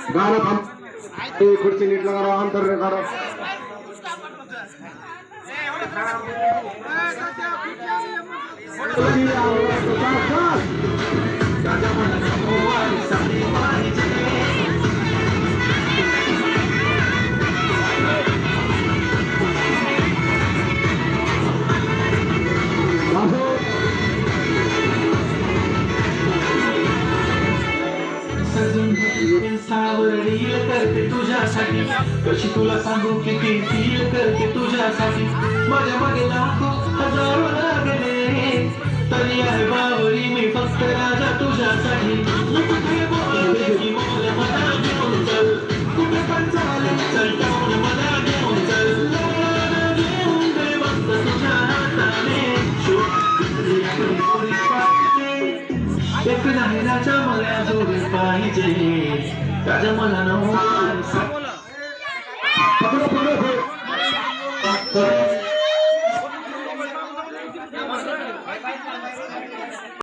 गाणं थांब ते खुर्ची नीट लगा अंतर काढा रील करते तुझ्यासाठी कशी तुला सांगू किती फील करते तुझ्यासाठी माझ्या मागे लाखो हजारो लागले तरी आहे बावरी मी फक्त राजा तुझ्यासाठी कुठे बोलते की बोल मला घेऊन चल कुठे पण चालेल चल टाऊन मला घेऊन चल घेऊन दे मस्त तुझ्या हाताने एक नाही राजा मला जोडी पाहिजे राजा मला नको